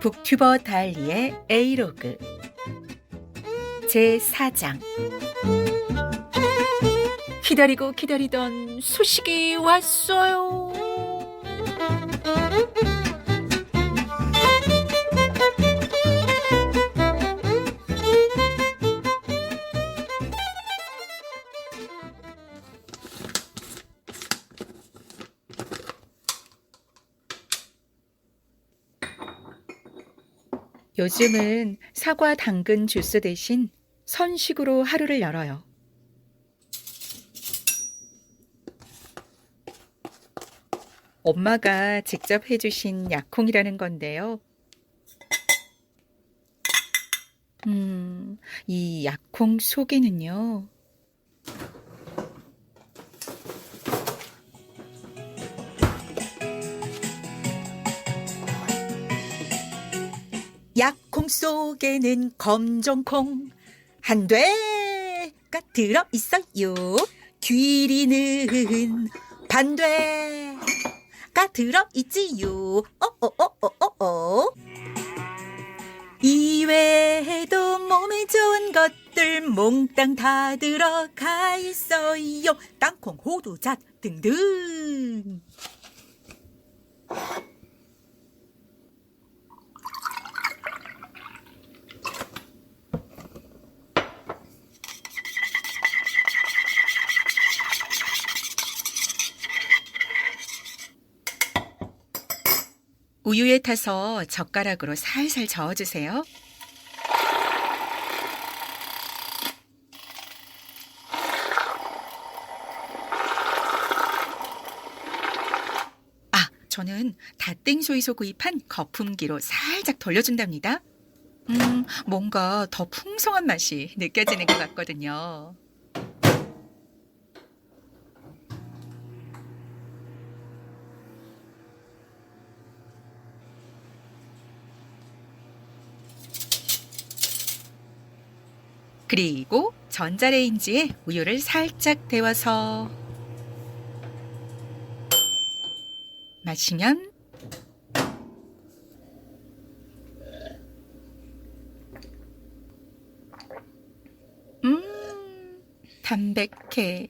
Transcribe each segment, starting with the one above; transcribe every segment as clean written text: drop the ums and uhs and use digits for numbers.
북튜버 달리의 A로그 제4장. 기다리고 기다리던 소식이 왔어요. 요즘은 사과 당근 주스 대신 선식으로 하루를 열어요. 엄마가 직접 해주신 약콩이라는 건데요. 이 약콩 속에는요. 약콩 속에는 검정콩 한 되가 들어있어요. 귀리는 반되가 들어있지요. 이외에도 몸에 좋은 것들 몽땅 다 들어가 있어요. 땅콩, 호두잣 등등. 우유에 타서 젓가락으로 살살 저어주세요. 저는 닷땡소에서 구입한 거품기로 살짝 돌려준답니다. 뭔가 더 풍성한 맛이 느껴지는 것 같거든요. 그리고 전자레인지에 우유를 살짝 데워서 마시면 담백해.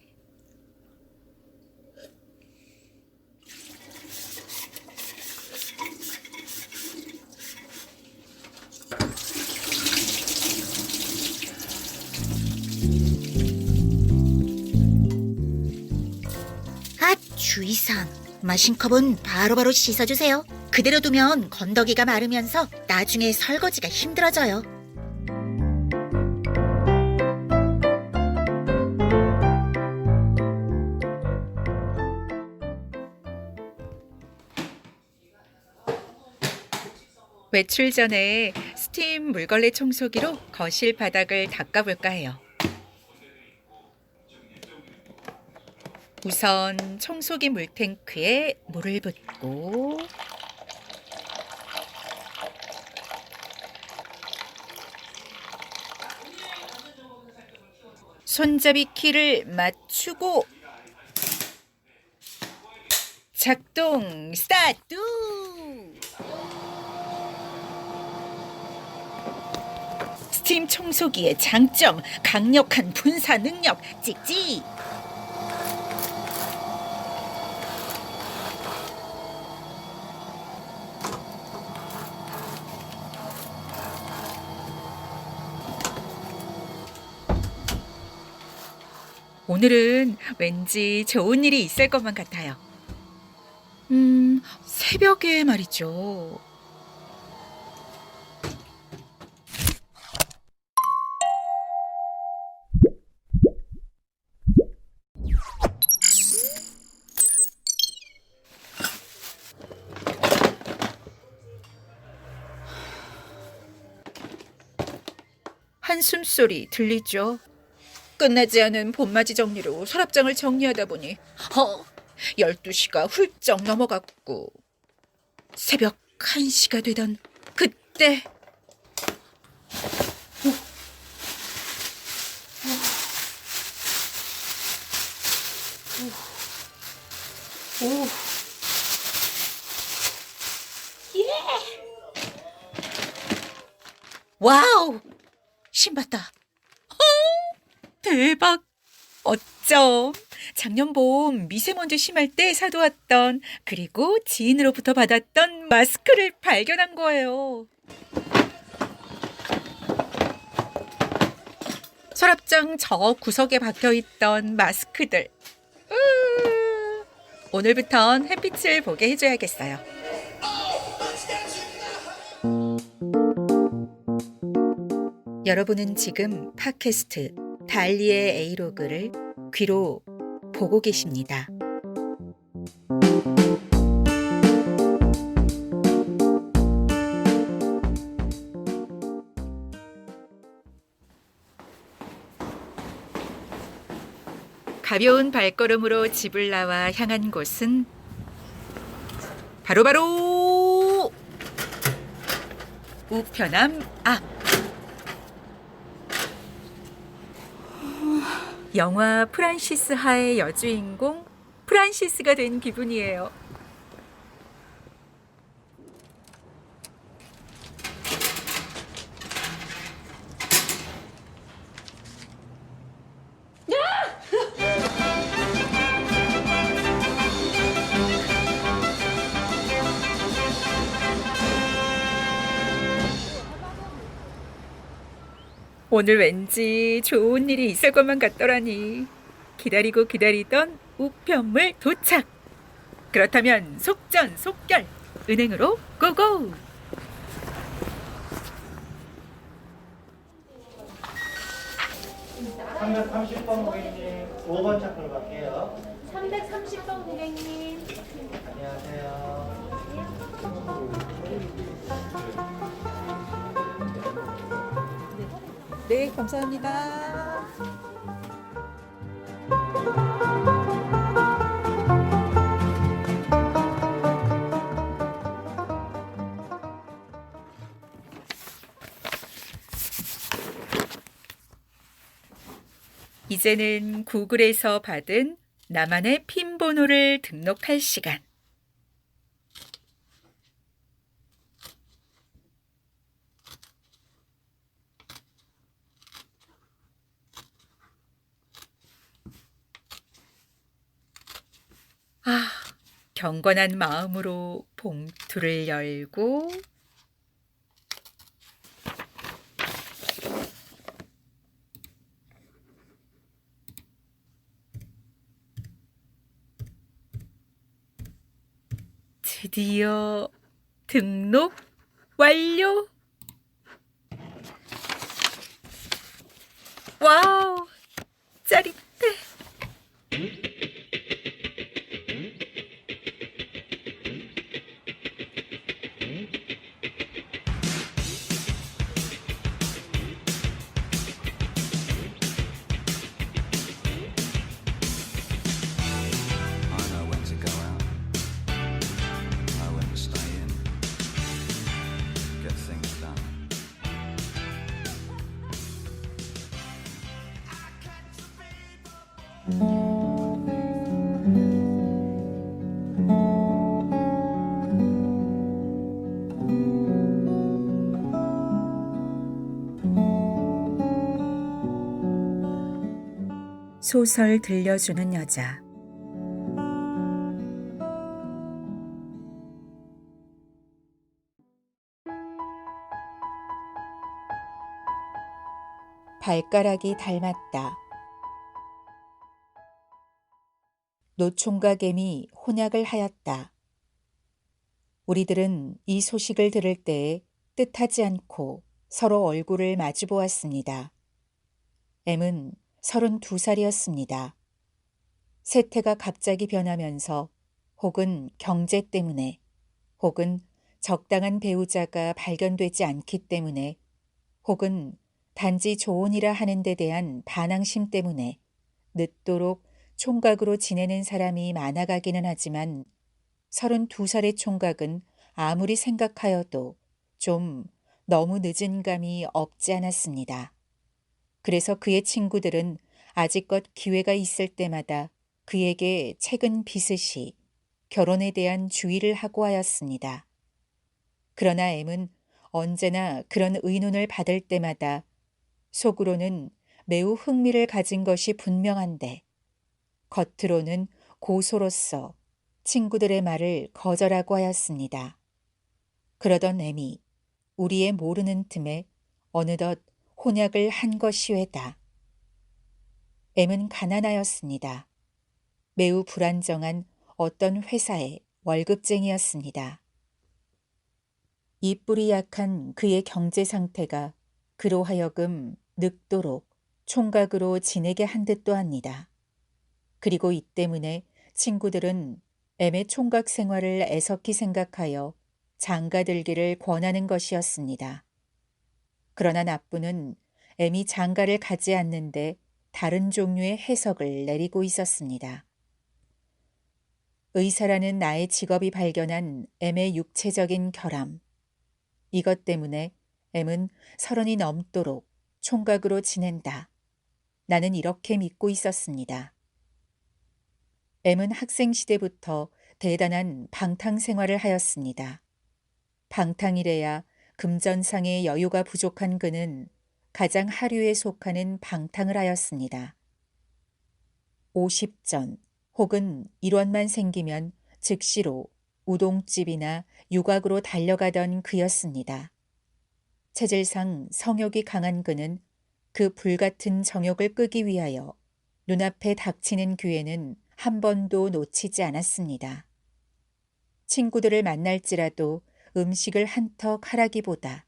주의사항. 마신컵은 바로바로 씻어주세요. 그대로 두면 건더기가 마르면서 나중에 설거지가 힘들어져요. 외출 전에 스팀 물걸레 청소기로 거실 바닥을 닦아볼까 해요. 우선 청소기 물탱크에 물을 붓고 손잡이 키를 맞추고 작동 스타트! 스팀 청소기의 장점, 강력한 분사 능력, 찍찍! 오늘은 왠지 좋은 일이 있을 것만 같아요. 새벽에 말이죠. 한숨 소리 들리죠? 끝나지 않은 봄맞이 정리로 서랍장을 정리하다 보니 12시가 훌쩍 넘어갔고 새벽 1시가 되던 그때 와우! 신봤다. 대박! 어쩜 작년 봄 미세먼지 심할 때 사두었던 그리고 지인으로부터 받았던 마스크를 발견한 거예요. 서랍장 저 구석에 박혀있던 마스크들. 오늘부턴 햇빛을 보게 해줘야겠어요. 여러분은 지금 팟캐스트 달리의 A로그를 귀로 보고 계십니다. 가벼운 발걸음으로 집을 나와 향한 곳은 바로 우편함 앞. 영화 프란시스 하의 여주인공 프란시스가 된 기분이에요. 오늘 왠지 좋은 일이 있을 것만 같더라니. 기다리고 기다리던 우편물 도착. 그렇다면 속전속결 은행으로 고고. (330번) 고객님 5번 차크로 갈게요. 330번 고객님. 안녕하세요. 네, 감사합니다. 이제는 구글에서 받은 나만의 핀 번호를 등록할 시간. 경건한 마음으로 봉투를 열고 드디어 등록 완료. 와우, 짜릿해. I know when to go out. Know when to stay in. Get things done. 소설 들려주는 여자. 발가락이 닮았다. 노총과 개미 혼약을 하였다. 우리들은 이 소식을 들을 때에 뜻하지 않고 서로 얼굴을 마주 보았습니다. M은 32살이었습니다. 세태가 갑자기 변하면서 혹은 경제 때문에 혹은 적당한 배우자가 발견되지 않기 때문에 혹은 단지 좋은이라 하는 데 대한 반항심 때문에 늦도록 총각으로 지내는 사람이 많아가기는 하지만 32살의 총각은 아무리 생각하여도 좀 너무 늦은 감이 없지 않았습니다. 그래서 그의 친구들은 아직껏 기회가 있을 때마다 그에게 책은 비슷이 결혼에 대한 주의를 하고 하였습니다. 그러나 M은 언제나 그런 의논을 받을 때마다 속으로는 매우 흥미를 가진 것이 분명한데 겉으로는 고소로서 친구들의 말을 거절하고 하였습니다. 그러던 애미, 우리의 모르는 틈에 어느덧 혼약을 한 것이외다. M은 가난하였습니다. 매우 불안정한 어떤 회사의 월급쟁이였습니다. 이뿔이 약한 그의 경제 상태가 그로 하여금 늙도록 총각으로 지내게 한 듯도 합니다. 그리고 이 때문에 친구들은 M의 총각 생활을 애석히 생각하여 장가들기를 권하는 것이었습니다. 그러나 나쁘는 M이 장가를 가지 않는데 다른 종류의 해석을 내리고 있었습니다. 의사라는 나의 직업이 발견한 M의 육체적인 결함. 이것 때문에 M은 30이 넘도록 총각으로 지낸다. 나는 이렇게 믿고 있었습니다. M은 학생 시대부터 대단한 방탕 생활을 하였습니다. 방탕이래야 금전상의 여유가 부족한 그는 가장 하류에 속하는 방탕을 하였습니다. 50전 혹은 1원만 생기면 즉시로 우동집이나 유곽으로 달려가던 그였습니다. 체질상 성욕이 강한 그는 그 불같은 정욕을 끄기 위하여 눈앞에 닥치는 기회는 한 번도 놓치지 않았습니다. 친구들을 만날지라도 음식을 한턱 하라기보다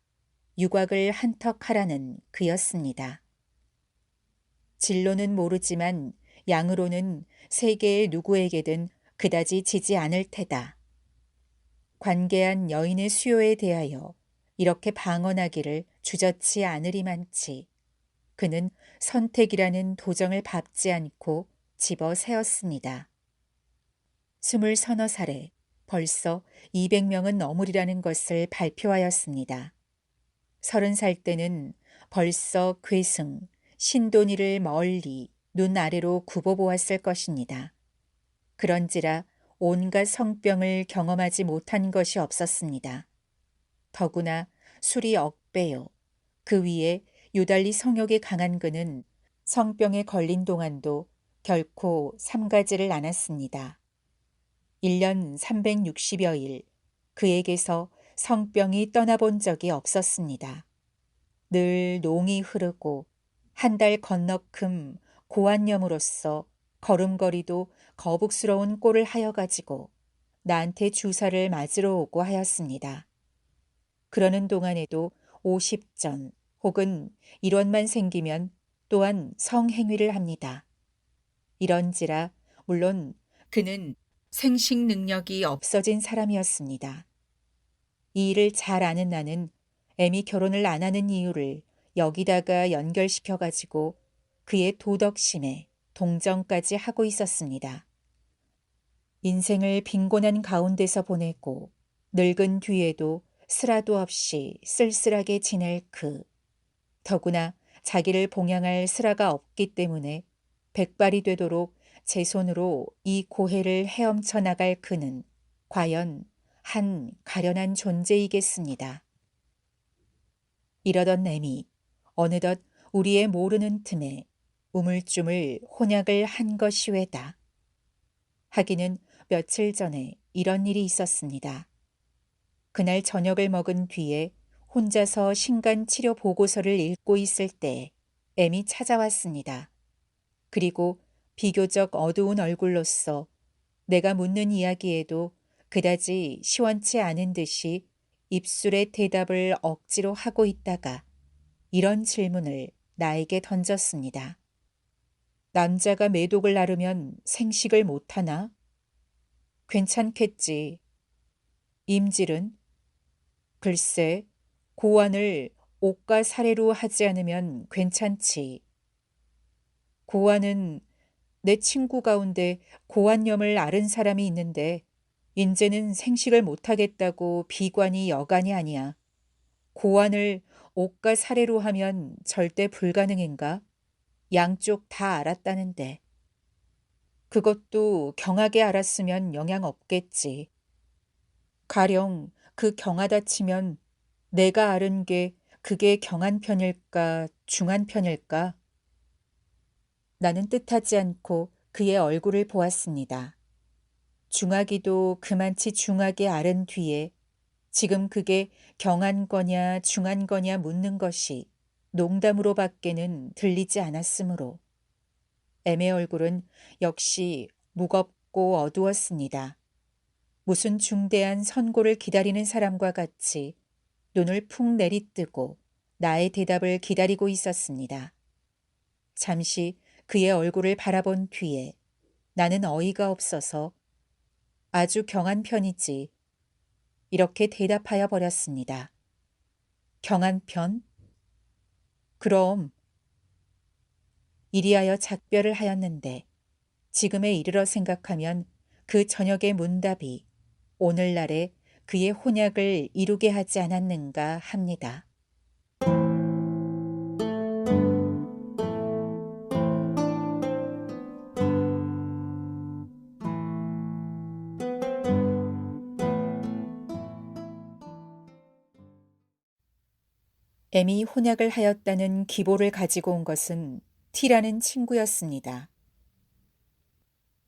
유곽을 한턱 하라는 그였습니다. 진로는 모르지만 양으로는 세계의 누구에게든 그다지 지지 않을 테다. 관계한 여인의 수요에 대하여 이렇게 방언하기를 주저치 않으리만치 그는 선택이라는 도정을 밟지 않고 집어세웠습니다. 20서너 살에 벌써 200명은 넘으리라는 것을 발표하였습니다. 30살 때는 벌써 괴승, 신돈이를 멀리 눈 아래로 굽어보았을 것입니다. 그런지라 온갖 성병을 경험하지 못한 것이 없었습니다. 더구나 술이 억배요. 그 위에 유달리 성욕이 강한 그는 성병에 걸린 동안도 결코 삼가지를 않았습니다. 1년 360여일 그에게서 성병이 떠나본 적이 없었습니다. 늘 농이 흐르고 한 달 건너큼 고환염으로써 걸음걸이도 거북스러운 꼴을 하여 가지고 나한테 주사를 맞으러 오고 하였습니다. 그러는 동안에도 50전 혹은 1원만 생기면 또한 성행위를 합니다. 이런지라 물론 그는 생식 능력이 없어진 사람이었습니다. 이 일을 잘 아는 나는 M이 결혼을 안 하는 이유를 여기다가 연결시켜가지고 그의 도덕심에 동정까지 하고 있었습니다. 인생을 빈곤한 가운데서 보내고 늙은 뒤에도 슬라도 없이 쓸쓸하게 지낼 그. 더구나 자기를 봉양할 슬라가 없기 때문에 백발이 되도록 제 손으로 이 고해를 헤엄쳐 나갈 그는 과연 한 가련한 존재이겠습니다. 이러던 M이 어느덧 우리의 모르는 틈에 우물쭈물 혼약을 한 것이외다. 하기는 며칠 전에 이런 일이 있었습니다. 그날 저녁을 먹은 뒤에 혼자서 신간치료 보고서를 읽고 있을 때 M이 찾아왔습니다. 그리고 비교적 어두운 얼굴로서 내가 묻는 이야기에도 그다지 시원치 않은 듯이 입술의 대답을 억지로 하고 있다가 이런 질문을 나에게 던졌습니다. 남자가 매독을 나르면 생식을 못하나? 괜찮겠지. 임질은? 글쎄, 고환을 옥과 사례로 하지 않으면 괜찮지. 고환은 내 친구 가운데 고환염을 앓은 사람이 있는데 인제는 생식을 못하겠다고 비관이 여간이 아니야. 고환을 옥과 사례로 하면 절대 불가능인가? 양쪽 다 알았다는데. 그것도 경하게 알았으면 영향 없겠지. 가령 그 경하다 치면 내가 아는 게 그게 경한 편일까, 중한 편일까? 나는 뜻하지 않고 그의 얼굴을 보았습니다. 중하기도 그만치 중하게 앓은 뒤에 지금 그게 경한 거냐 중한 거냐 묻는 것이 농담으로 밖에는 들리지 않았으므로 M의 얼굴은 역시 무겁고 어두웠습니다. 무슨 중대한 선고를 기다리는 사람과 같이 눈을 푹 내리뜨고 나의 대답을 기다리고 있었습니다. 잠시 그의 얼굴을 바라본 뒤에 나는 어이가 없어서 아주 경한 편이지 이렇게 대답하여 버렸습니다. 경한 편? 그럼 이리하여 작별을 하였는데 지금에 이르러 생각하면 그 저녁의 문답이 오늘날에 그의 혼약을 이루게 하지 않았는가 합니다. M이 혼약을 하였다는 기보를 가지고 온 것은 T라는 친구였습니다.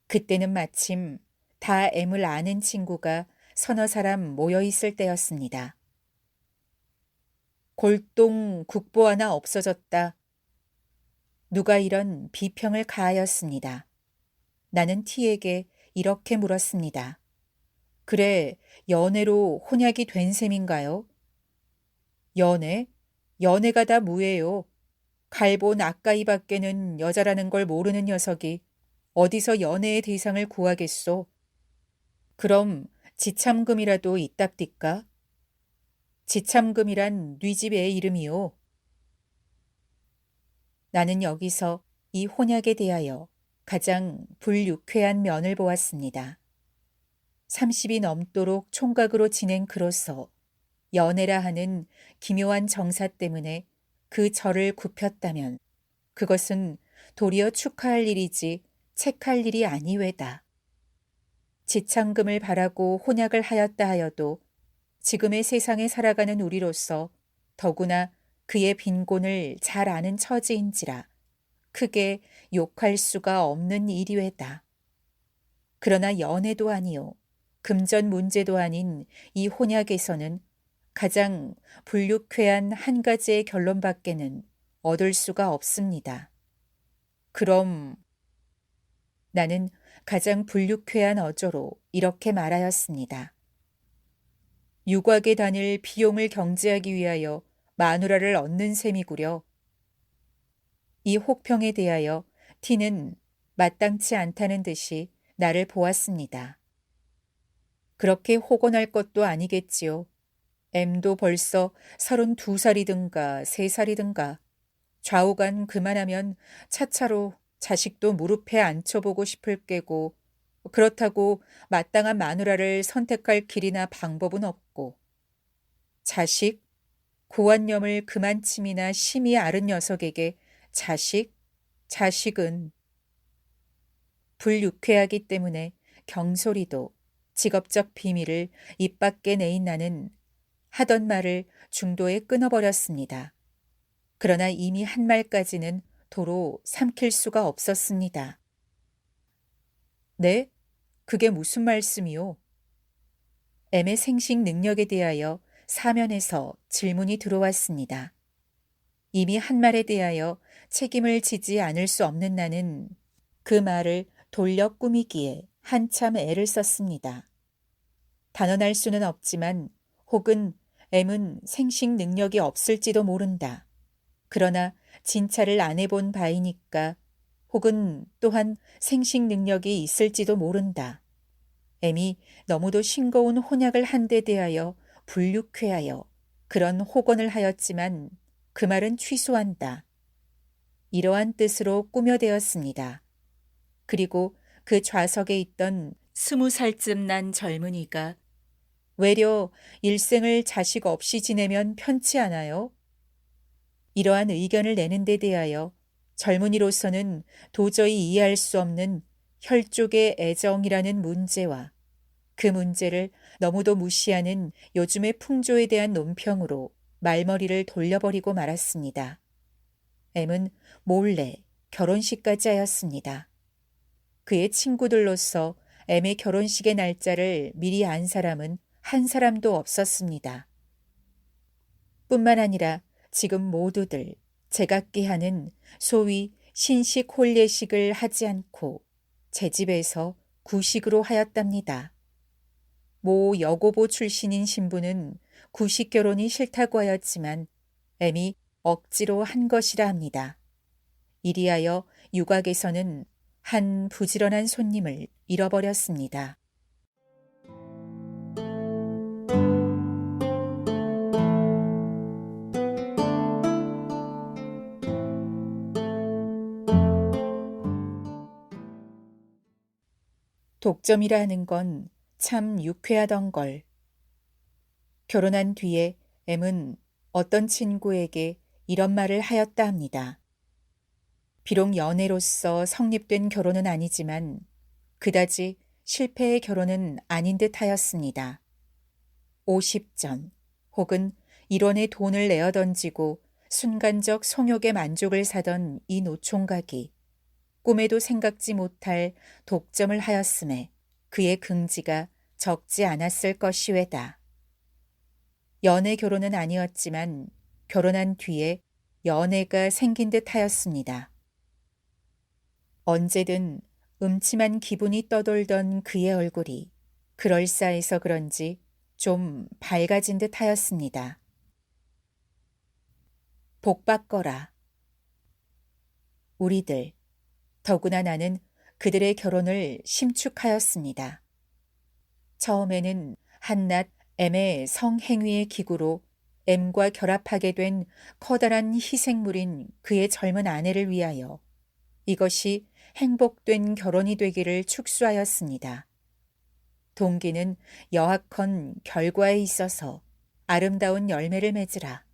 그때는 마침 다 M을 아는 친구가 서너 사람 모여 있을 때였습니다. 골동 국보 하나 없어졌다. 누가 이런 비평을 가하였습니다. 나는 T에게 이렇게 물었습니다. 그래, 연애로 혼약이 된 셈인가요? 연애? 연애가 다 무예요. 갈본 아까이밖에는 여자라는 걸 모르는 녀석이 어디서 연애의 대상을 구하겠소? 그럼 지참금이라도 있답디까? 지참금이란 네 집 애 이름이요. 나는 여기서 이 혼약에 대하여 가장 불유쾌한 면을 보았습니다. 30이 넘도록 총각으로 지낸 그로서 연애라 하는 기묘한 정사 때문에 그 절을 굽혔다면 그것은 도리어 축하할 일이지 책할 일이 아니외다. 지참금을 바라고 혼약을 하였다 하여도 지금의 세상에 살아가는 우리로서 더구나 그의 빈곤을 잘 아는 처지인지라 크게 욕할 수가 없는 일이외다. 그러나 연애도 아니요 금전 문제도 아닌 이 혼약에서는 가장 불유쾌한 한 가지의 결론밖에는 얻을 수가 없습니다. 그럼 나는 가장 불유쾌한 어조로 이렇게 말하였습니다. 유곽에 다닐 비용을 경제하기 위하여 마누라를 얻는 셈이구려. 이 혹평에 대하여 T는 마땅치 않다는 듯이 나를 보았습니다. 그렇게 호건할 것도 아니겠지요. M도 벌써 32살이든가 3살이든가 좌우간 그만하면 차차로 자식도 무릎에 앉혀보고 싶을 게고 그렇다고 마땅한 마누라를 선택할 길이나 방법은 없고 자식, 고환념을 그만침이나 심히 앓은 녀석에게 자식은 불유쾌하기 때문에 경솔이도 직업적 비밀을 입 밖에 내인 나는 하던 말을 중도에 끊어버렸습니다. 그러나 이미 한 말까지는 도로 삼킬 수가 없었습니다. 네? 그게 무슨 말씀이요? M의 생식 능력에 대하여 사면에서 질문이 들어왔습니다. 이미 한 말에 대하여 책임을 지지 않을 수 없는 나는 그 말을 돌려 꾸미기에 한참 애를 썼습니다. 단언할 수는 없지만 혹은 M은 생식 능력이 없을지도 모른다. 그러나 진찰을 안 해본 바이니까 혹은 또한 생식 능력이 있을지도 모른다. M이 너무도 싱거운 혼약을 한 데 대하여 불유쾌하여 그런 호건을 하였지만 그 말은 취소한다. 이러한 뜻으로 꾸며대었습니다. 그리고 그 좌석에 있던 20살쯤 난 젊은이가 외려 일생을 자식 없이 지내면 편치 않아요? 이러한 의견을 내는 데 대하여 젊은이로서는 도저히 이해할 수 없는 혈족의 애정이라는 문제와 그 문제를 너무도 무시하는 요즘의 풍조에 대한 논평으로 말머리를 돌려버리고 말았습니다. M은 몰래 결혼식까지 하였습니다. 그의 친구들로서 M의 결혼식의 날짜를 미리 안 사람은 한 사람도 없었습니다. 뿐만 아니라 지금 모두들 제각기 하는 소위 신식 혼례식을 하지 않고 제 집에서 구식으로 하였답니다. 모 여고보 출신인 신부는 구식 결혼이 싫다고 하였지만 M이 억지로 한 것이라 합니다. 이리하여 유곽에서는 한 부지런한 손님을 잃어버렸습니다. 독점이라 하는 건 참 유쾌하던 걸. 결혼한 뒤에 M은 어떤 친구에게 이런 말을 하였다 합니다. 비록 연애로서 성립된 결혼은 아니지만 그다지 실패의 결혼은 아닌 듯 하였습니다. 50전 혹은 1원의 돈을 내어 던지고 순간적 성욕의 만족을 사던 이 노총각이 꿈에도 생각지 못할 독점을 하였음에 그의 긍지가 적지 않았을 것이외다. 연애 결혼은 아니었지만 결혼한 뒤에 연애가 생긴 듯 하였습니다. 언제든 음침한 기분이 떠돌던 그의 얼굴이 그럴싸해서 그런지 좀 밝아진 듯 하였습니다. 복 받거라. 우리들, 더구나 나는 그들의 결혼을 심축하였습니다. 처음에는 한낱 M의 성행위의 기구로 M과 결합하게 된 커다란 희생물인 그의 젊은 아내를 위하여 이것이 행복된 결혼이 되기를 축수하였습니다. 동기는 여하컨 결과에 있어서 아름다운 열매를 맺으라.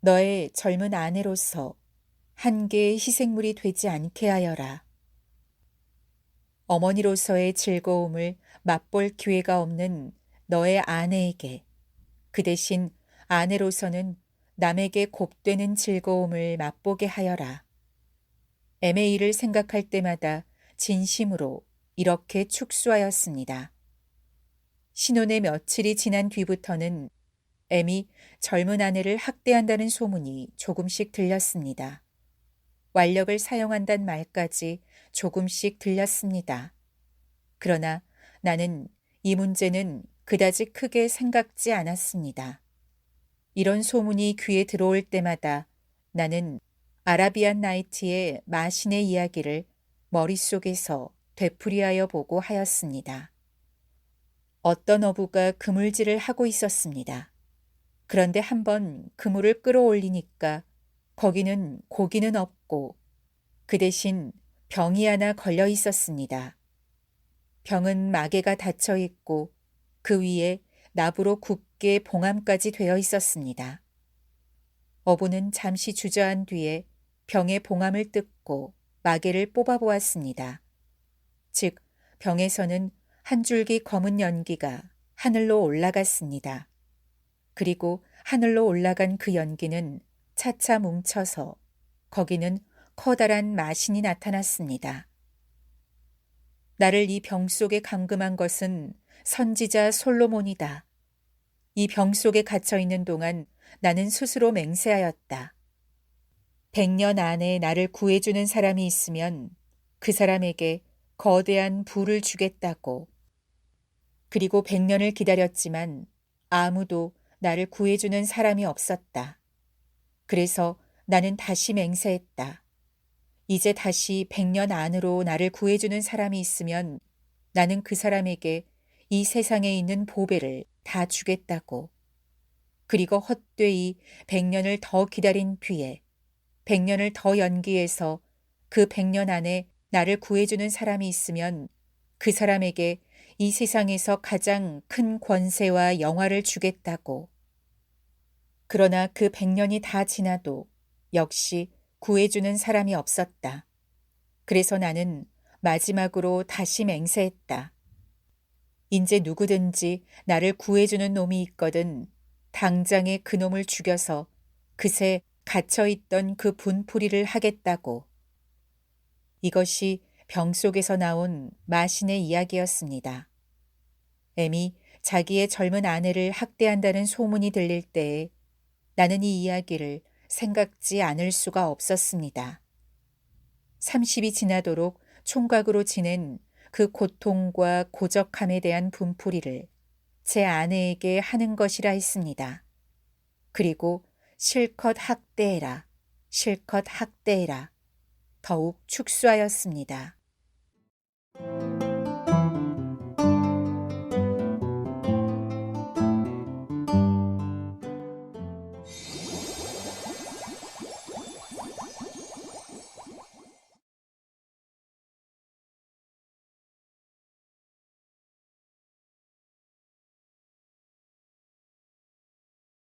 너의 젊은 아내로서 한 개의 희생물이 되지 않게 하여라. 어머니로서의 즐거움을 맛볼 기회가 없는 너의 아내에게 그 대신 아내로서는 남에게 곱되는 즐거움을 맛보게 하여라. M의 일을 생각할 때마다 진심으로 이렇게 축수하였습니다. 신혼의 며칠이 지난 뒤부터는 M이 젊은 아내를 학대한다는 소문이 조금씩 들렸습니다. 완력을 사용한다는 말까지 조금씩 들렸습니다. 그러나 나는 이 문제는 그다지 크게 생각지 않았습니다. 이런 소문이 귀에 들어올 때마다 나는 아라비안 나이트의 마신의 이야기를 머릿속에서 되풀이하여 보고 하였습니다. 어떤 어부가 그물질을 하고 있었습니다. 그런데 한번 그물을 끌어올리니까 거기는 고기는 없고 그 대신 병이 하나 걸려 있었습니다. 병은 마개가 닫혀 있고 그 위에 나부로 굽게 봉함까지 되어 있었습니다. 어부는 잠시 주저한 뒤에 병의 봉함을 뜯고 마개를 뽑아보았습니다. 즉 병에서는 한 줄기 검은 연기가 하늘로 올라갔습니다. 그리고 하늘로 올라간 그 연기는 차차 뭉쳐서 거기는 커다란 마신이 나타났습니다. 나를 이 병 속에 감금한 것은 선지자 솔로몬이다. 이 병 속에 갇혀 있는 동안 나는 스스로 맹세하였다. 100년 안에 나를 구해주는 사람이 있으면 그 사람에게 거대한 부를 주겠다고. 그리고 100년을 기다렸지만 아무도 나를 구해주는 사람이 없었다. 그래서 나는 다시 맹세했다. 이제 다시 100년 안으로 나를 구해주는 사람이 있으면 나는 그 사람에게 이 세상에 있는 보배를 다 주겠다고. 그리고 헛되이 100년을 더 기다린 뒤에 100년을 더 연기해서 그 100년 안에 나를 구해주는 사람이 있으면 그 사람에게 이 세상에서 가장 큰 권세와 영화를 주겠다고. 그러나 그 100년이 다 지나도 역시 구해주는 사람이 없었다. 그래서 나는 마지막으로 다시 맹세했다. 이제 누구든지 나를 구해주는 놈이 있거든 당장에 그놈을 죽여서 그새 갇혀있던 그 분풀이를 하겠다고. 이것이 병 속에서 나온 마신의 이야기였습니다. M이 자기의 젊은 아내를 학대한다는 소문이 들릴 때에 나는 이 이야기를 생각지 않을 수가 없었습니다. 30이 지나도록 총각으로 지낸 그 고통과 고적함에 대한 분풀이를 제 아내에게 하는 것이라 했습니다. 그리고 실컷 학대해라, 실컷 학대해라 더욱 축소하였습니다.